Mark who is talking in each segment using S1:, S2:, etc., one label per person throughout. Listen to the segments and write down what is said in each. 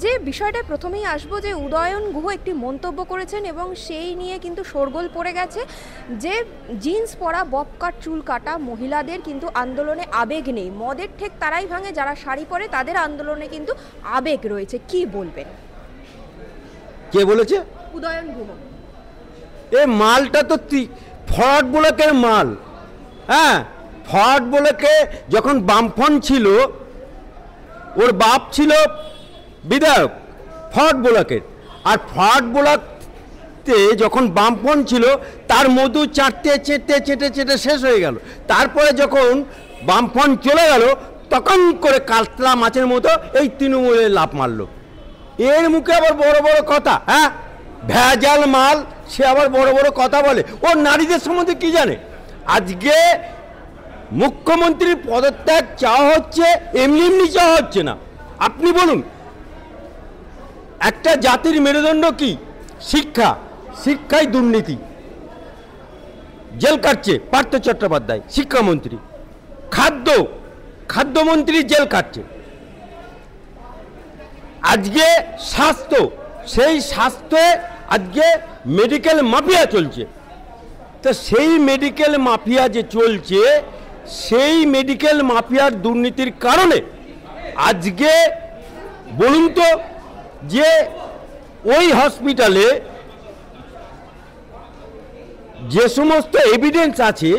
S1: যে বিষয়টা প্রথমেই আসবো যে উদয়ন গুহ একটি মন্তব্য করেছেন এবং সেই নিয়ে কিন্তু শোরগোল পড়ে গেছে যে জিন্স পরা ববকাট চুল কাটা মহিলাদের কিন্তু আন্দোলনে আবেগ নেই, মদের ঠেক তারাই ভাঙে যারা শাড়ি পরে, তাদের আন্দোলনে কিন্তু আবেগ রয়েছে। কি বলবেন?
S2: কে বলেছে?
S1: উদয়ন গুহ।
S2: এ মালটা তো ফরওয়ার্ড ব্লকের মাল। হ্যাঁ, ফরওয়ার্ড ব্লকে যখন বামফ্রন্ট ছিল, ওর বাপ ছিল বিধায়ক ফরওয়ার্ড ব্লকের, আর ফরওয়ার্ড ব্লকতে যখন বামফ্রন্ট ছিল তার মধু চাটতে চেটে চেটে চেটে শেষ হয়ে গেল। তারপরে যখন বামফ্রন্ট চলে গেল তখন করে কাতলা মাছের মতো এই তৃণমূলে লাফ মারল। এর মুখে আবার বড় বড় কথা। হ্যাঁ, ভেজাল মাল, সে আবার বড় বড় কথা বলে। ও নারীদের সম্বন্ধে কি জানে? আজকে মুখ্যমন্ত্রীর পদত্যাগ চাওয়া হচ্ছে, এমনি এমনি চাওয়া হচ্ছে না। আপনি বলুন, একটা জাতির মেরুদণ্ড কি? শিক্ষা। শিক্ষায় দুর্নীতি, জেল কাটছে পার্থ চট্টোপাধ্যায় শিক্ষামন্ত্রী। খাদ্যমন্ত্রী জেল কাটছে। আজকে স্বাস্থ্য, সেই স্বাস্থ্যে আজকে মেডিকেল মাফিয়া চলছে। তো সেই মেডিকেল মাফিয়া যে চলছে, সেই মেডিকেল মাফিয়ার দুর্নীতির কারণে আজকে বলুন তো, যে ওই হসপিটালে যে সমস্ত এভিডেন্স আছে,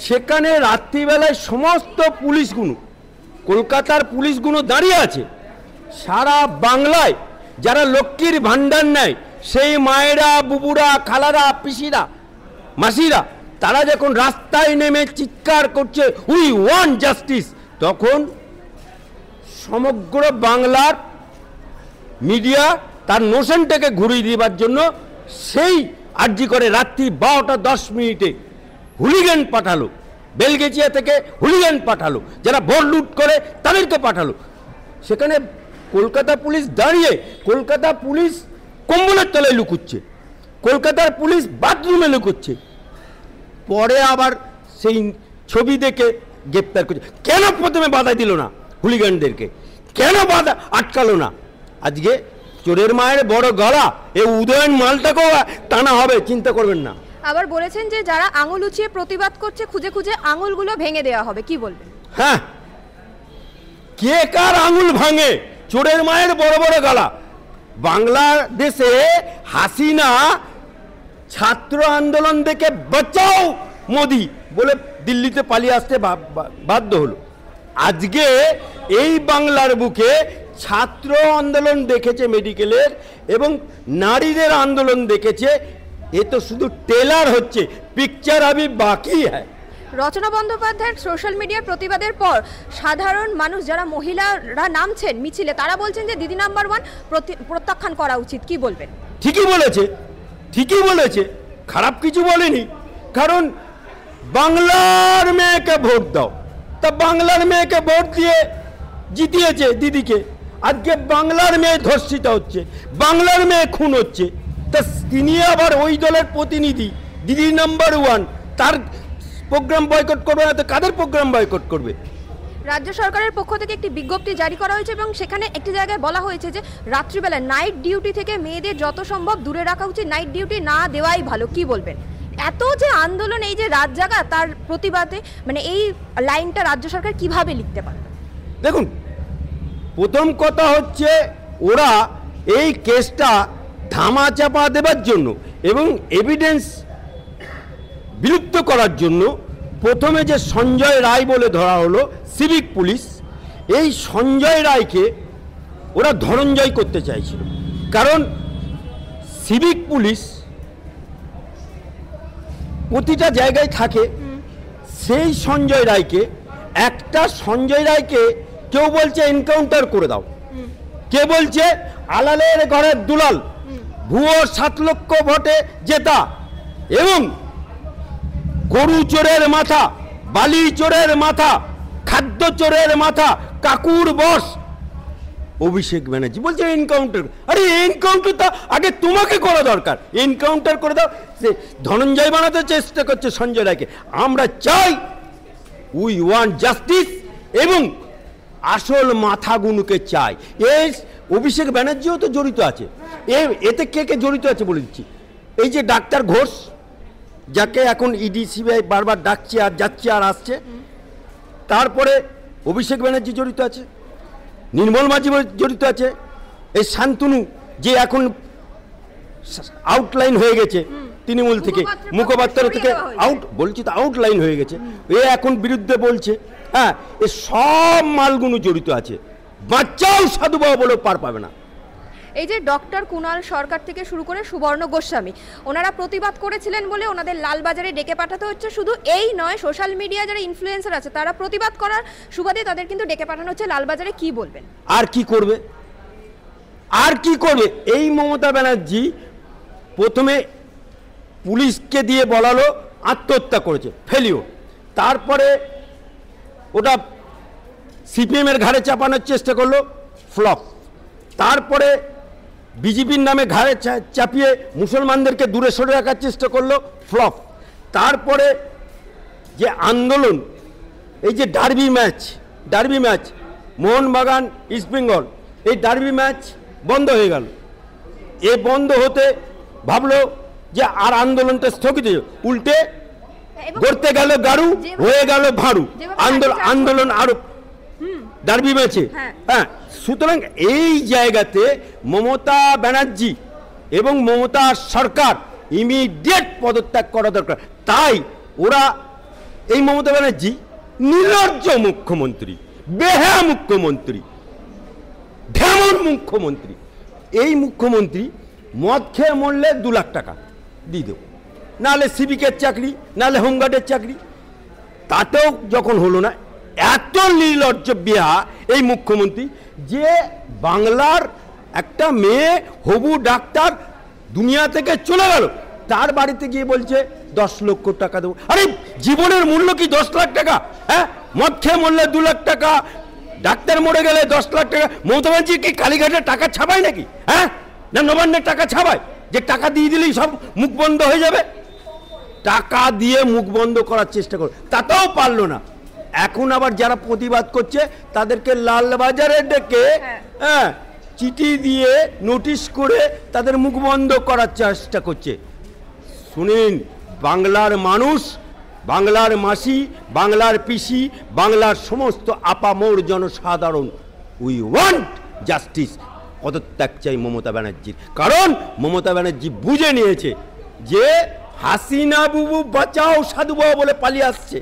S2: সেখানে রাত্রিবেলায় সমস্ত পুলিশগুলো, কলকাতার পুলিশগুলো দাঁড়িয়ে আছে। সারা বাংলায় যারা লক্ষ্মীর ভাণ্ডার নেয়, সেই মায়েরা, বুবুরা, খালারা, পিসিরা, মাসিরা, তারা যখন রাস্তায় নেমে চিৎকার করছে উই ওয়ান্ট জাস্টিস, তখন সমগ্র বাংলার মিডিয়া তার নোশনটাকে ঘুরিয়ে দেবার জন্য সেই আর্জি করে রাত্রি 12টা 10 মিনিটে হুলিগান পাঠালো। বেলগেচিয়া থেকে হুলিগান পাঠালো, যারা ভোট লুট করে তাদেরকে পাঠালো। সেখানে কলকাতা পুলিশ দাঁড়িয়ে, কলকাতা পুলিশ কম্বলের তলায় লুকুচ্ছে, কলকাতার পুলিশ বাথরুমে লুকুচ্ছে। পরে আবার সেই ছবি দেখে গ্রেপ্তার করছে। কেন প্রথমে বাধা দিল না হুলিগানদেরকে? কেন বাধা আটকালো না? আজকে চোরের মায়ের বড় গলা, এই উদয়ন মালটাকেও টানা হবে, চিন্তা করবেন না।
S1: আবার বলেছেন যে যারা আঙুল উঁচিয়ে প্রতিবাদ করছে খুঁজে খুঁজে আঙুলগুলো ভেঙে দেওয়া হবে। কি বলবেন?
S2: হ্যাঁ, কে কার আঙুল ভাঙে? চোরের মায়ের বড় বড় গলা। বাংলাদেশে হাসিনা ছাত্র আন্দোলন দেখে বাঁচাও মোদি বলে দিল্লিতে পালিয়ে আসতে বাধ্য হলো। আজকে এই বাংলার বুকে ছাত্র আন্দোলন দেখেছে মেডিকেলের, এবং নারীদের আন্দোলন দেখেছে। এ তো শুধু টেলার হচ্ছে, পিকচার আবি বাকি হ্যায়।
S1: রচনা বন্দ্যোপাধ্যায়ের সোশ্যাল মিডিয়ার প্রতিবাদের পর সাধারণ মানুষ, যারা মহিলারা নামছেন মিছিলে, তারা বলছেন যে দিদি নাম্বার 1 প্রত্যাখ্যান করা উচিত। কি বলবেন?
S2: ঠিকই বলেছে, ঠিকই বলেছে, খারাপ কিছু বলেনি। কারণ বাংলার মেয়েকে ভোট দাও, তা বাংলার মেয়েকে ভোট দিয়ে জিতিয়েছে দিদিকে। আজকে বাংলার মেয়ে ধর্ষিত হচ্ছে, বাংলার মেয়ে খুন হচ্ছে, তা তিনি আবার ওই দলের প্রতিনিধি, দিদি নাম্বার 1, তার প্রোগ্রাম বয়কট করবে না তো কাদের প্রোগ্রাম বয়কট করবে?
S1: রাজ্য সরকারের পক্ষ থেকে একটি বিজ্ঞপ্তি জারি করা হয়েছে এবং সেখানে একটি জায়গায় বলা হয়েছে যে রাত্রিবেলা নাইট ডিউটি থেকে মেয়েদের যত সম্ভব দূরে রাখা উচিত, নাইট ডিউটি না দেওয়াই ভালো। কি বলবেন? এত যে আন্দোলন, এই যে রাত জাগা, তার প্রতিবাদে মানে এই লাইনটা রাজ্য সরকার কিভাবে লিখতে পারে?
S2: দেখুন, প্রথম কথা হচ্ছে ওরা এই কেসটা ধামাচাপা দেবার জন্য এবং এভিডেন্স বিলুপ্ত করার জন্য প্রথমে যে সঞ্জয় রায় বলে ধরা হলো সিভিক পুলিশ, এই সঞ্জয় রায়কে ওরা ধনঞ্জয় করতে চাইছিল। কারণ সিভিক পুলিশ প্রতিটা জায়গায় থাকে। সেই সঞ্জয় রায়কে, একটা সঞ্জয় রায়কে কেউ বলছে এনকাউন্টার করে দাও, কে বলছে আলালের ঘরের দুলাল, ভুয়ো 7 লক্ষ ভোটে জেতা, এবং গরু চোরের মাথা, বালি চোরের মাথা, খাদ্য চোরের মাথা, কাকুর বস অভিষেক ব্যানার্জি বলছে এনকাউন্টার। আরে এনকাউন্টার তো আগে তোমাকে করা দরকার, এনকাউন্টার করে দাও। সে ধনঞ্জয় বানাতে চেষ্টা করছে সঞ্জয় রায়কে। আমরা চাই উই ওয়ান্ট জাস্টিস, এবং আসল মাথাগুলোকে চাই। এই অভিষেক ব্যানার্জিও তো জড়িত আছে। এতে কে কে জড়িত আছে বলে দিচ্ছি। এই যে ডাক্তার ঘোষ, যাকে এখন ইডি সিবিআই বারবার ডাকছে আর যাচ্ছে আর আসছে, তারপরে অভিষেক ব্যানার্জি জড়িত আছে, নির্মল মাঝি জড়িত আছে, এই শান্তনু যে এখন আউটলাইন হয়ে গেছে তৃণমূল থেকে, মুখপাত্র থেকে বলছি তো আউটলাইন হয়ে গেছে, এ এখন বিরুদ্ধে বলছে। হ্যাঁ, এ সব মালগুলো জড়িত আছে, বাচ্চাও সাধু বাবা বলেও পার পাবে না।
S1: এই যে ডক্টর কুণাল সরকার থেকে শুরু করে সুবর্ণ গোস্বামী, ওনারা প্রতিবাদ করেছিলেন বলে ওনাদের লালবাজারে ডেকে পাঠাতে হচ্ছে। শুধু এই নয়, সোশ্যাল মিডিয়া যারা ইনফ্লুয়েন্সার আছে তারা প্রতিবাদ করার সুবাদে তাদের কিন্তু ডেকে পাঠানো হচ্ছে লালবাজারে। কি বলবেন?
S2: আর কি করবে, আর কি করবে? এই মমতা ব্যানার্জি প্রথমে পুলিশকে দিয়ে বলালো আত্মহত্যা করেছে, ফেলিও, তারপরে ওটা সিপিএমের ঘাড়ে চাপানোর চেষ্টা করলো, ফ্লপ, তারপরে বিজেপির নামে ঘাড়ে চাপিয়ে মুসলমানদেরকে দূরে সরে রাখার চেষ্টা করলো, ফ্লপ, তারপরে যে আন্দোলন, এই যে ডার্বি ম্যাচ মোহনবাগান ইস্টবেঙ্গল, এই ডার্বি ম্যাচ বন্ধ হয়ে গেল। এ বন্ধ হতে ভাবলো যে আর আন্দোলনটা স্থগিত, উল্টে গড়তে গেল গাড়ু, হয়ে গেল ভাড়ু, আন্দোলন আরো ডার্বি ম্যাচে। হ্যাঁ, সুতরাং এই জায়গাতে মমতা ব্যানার্জি এবং মমতা সরকার ইমিডিয়েট পদত্যাগ করা দরকার। তাই ওরা, এই মমতা ব্যানার্জি নির্লজ্জ মুখ্যমন্ত্রী, বেহা মুখ্যমন্ত্রী, ঢেমন মুখ্যমন্ত্রী। এই মুখ্যমন্ত্রী মদ খেয়ে মরলে 2 লাখ টাকা দিয়ে দেব, নাহলে সিভিকের চাকরি, নাহলে হোমগার্ডের চাকরি, তাতেও যখন হলো না। এত নির্লজ্জ বেহা এই মুখ্যমন্ত্রী যে বাংলার একটা মেয়ে হবু ডাক্তার দুনিয়া থেকে চলে গেল, তার বাড়িতে গিয়ে বলছে 10 লক্ষ টাকা দেবো। আরে জীবনের মূল্য কি 10 লাখ টাকা? হ্যাঁ, মদ খেয়ে মরলে 2 লাখ টাকা, ডাক্তার মরে গেলে 10 লাখ টাকা। মমতা ব্যানার্জি কি কালীঘাটের টাকা ছাপায় নাকি? হ্যাঁ, না নবান্নের টাকা ছাপায় যে টাকা দিয়ে দিলেই সব মুখ বন্ধ হয়ে যাবে? টাকা দিয়ে মুখ বন্ধ করার চেষ্টা করো, তাতেও পারলো না। এখন আবার যারা প্রতিবাদ করছে তাদেরকে লালবাজারে ডেকে হ্যাঁ চিঠি দিয়ে নোটিশ করে তাদের মুখ বন্ধ করার চেষ্টা করছে। শুনিন, বাংলার মানুষ, বাংলার মাসি, বাংলার পিসি, বাংলার সমস্ত আপামোর জনসাধারণ, উই ওয়ান্ট জাস্টিস। পদত্যাগ চাই মমতা ব্যানার্জির, কারণ মমতা ব্যানার্জি বুঝে নিয়েছে যে হাসিনা বুবু বাঁচাও সাধু বাবা বলে পালিয়ে আসছে।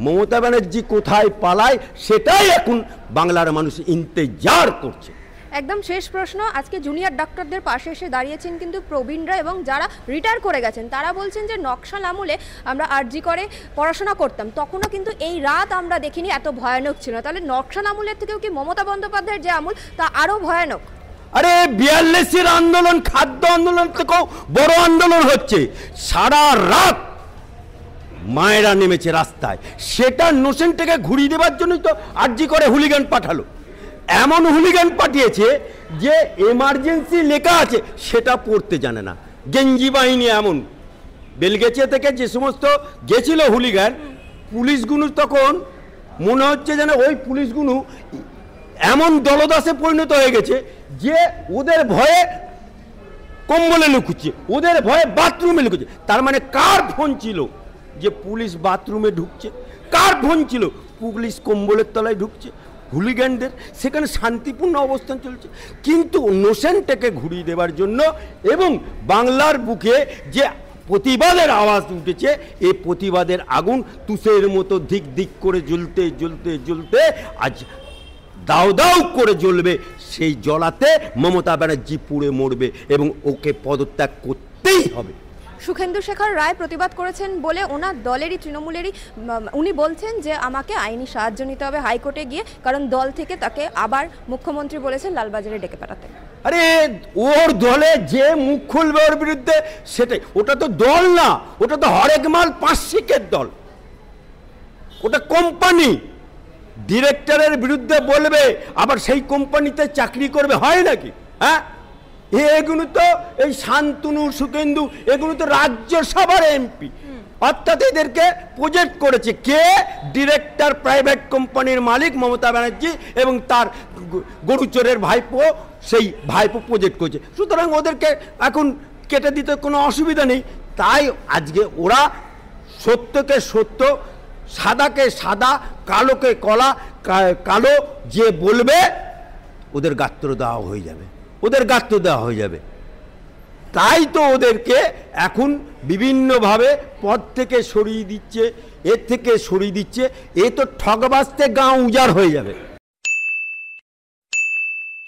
S2: মমতা ব্যানার্জি কোথায় পালায় সেটাই এখন বাংলার মানুষ ইন্তজার করছে।
S1: একদম শেষ প্রশ্ন, আজকে জুনিয়র ডাক্তারদের পাশে এসে দাঁড়িয়েছেন কিন্তু প্রবীণরা এবং যারা রিটায়ার করে গেছেন, তারা বলছেন যে নকশাল আমলে আমরা আরজি করে পড়াশোনা করতাম, তখনও কিন্তু এই রাত আমরা দেখিনি, এত ভয়ানক ছিল। তাহলে নকশাল আমলের থেকেও কি মমতা বন্দ্যোপাধ্যায়ের যে আমল তা আরো ভয়ানক?
S2: আরে 42-এর আন্দোলন খাদ্য আন্দোলন থেকেও বড় আন্দোলন হচ্ছে। সারা রাত মায়েরা নেমেছে রাস্তায়, সেটা নোসেনটাকে ঘুরিয়ে দেওয়ার জন্যই তো আরজি করে হুলিগান পাঠালো। এমন হুলিগান পাঠিয়েছে যে এমার্জেন্সি লেখা আছে সেটা পড়তে জানে না। গেঞ্জি বাহিনী এমন বেলগেছে থেকে যে সমস্ত গেছিল হুলিগান, পুলিশগুলো তখন মনে হচ্ছে যেন ওই পুলিশগুলো এমন দলদাসে পরিণত হয়ে গেছে যে ওদের ভয়ে কম্বলে লুকুচ্ছে, ওদের ভয়ে বাথরুমে লুকুচ্ছে। তার মানে কার ফোন ছিল যে পুলিশ বাথরুমে ঢুকছে? কার ফোন ছিল পুলিশ কম্বলের তলায় ঢুকছে? হুলিগানদের। সেখানে শান্তিপূর্ণ অবস্থান চলছে, কিন্তু নোসেনটাকে ঘুরিয়ে দেওয়ার জন্য এবং বাংলার বুকে যে প্রতিবাদের আওয়াজ উঠেছে, এই প্রতিবাদের আগুন তুষের মতো দিক দিক করে জ্বলতে জ্বলতে জ্বলতে আজ দাও দাও করে জ্বলবে। সেই জ্বলাতে মমতা ব্যানার্জি পুড়ে মরবে এবং ওকে পদত্যাগ করতেই হবে।
S1: সুখেন্দু শেখর রায় প্রতিবাদ করেছেন বলে ওনার দলেরই তৃণমূলেরই উনি বলছেন যে আমাকে আইনি সাহায্য নিতে হবে হাইকোর্টে গিয়ে, কারণ দল থেকে তাকে আবার মুখ্যমন্ত্রী বলেছেন লালবাজারে ডেকে পাঠাতে।
S2: আরে ওর দলে যে মুখ খুলবে ওর বিরুদ্ধে, সেটাই, ওটা তো দল না, ওটা তো হরেক মাল পাঁচশিকের দল, ওটা কোম্পানি। ডিরেক্টরের বিরুদ্ধে বলবে আবার সেই কোম্পানিতে চাকরি করবে, হয় নাকি? হ্যাঁ, এগুলো তো এই শান্তনু সুখেন্দু এগুলো তো রাজ্যসভার এমপি, অর্থাৎ এদেরকে প্রজেক্ট করেছে কে? ডিরেক্টর প্রাইভেট কোম্পানির মালিক মমতা ব্যানার্জি এবং তার গরুচোরের ভাইপো সেই ভাইপো প্রজেক্ট করছে, সুতরাং ওদেরকে এখন কেটে দিতে কোনো অসুবিধা নেই। তাই আজকে ওরা সত্যকে সত্য, সাদাকে সাদা, কালোকে কলা, কালো যে বলবে ওদের গাত্র দেওয়া হয়ে যাবে, ওদের গাত্র দেওয়া হয়ে যাবে। তাই তো ওদেরকে এখন বিভিন্নভাবে পদ থেকে সরিয়ে দিচ্ছে, এর থেকে সরিয়ে দিচ্ছে। এ তো ঠকবাজতে গাঁ উজাড় হয়ে যাবে।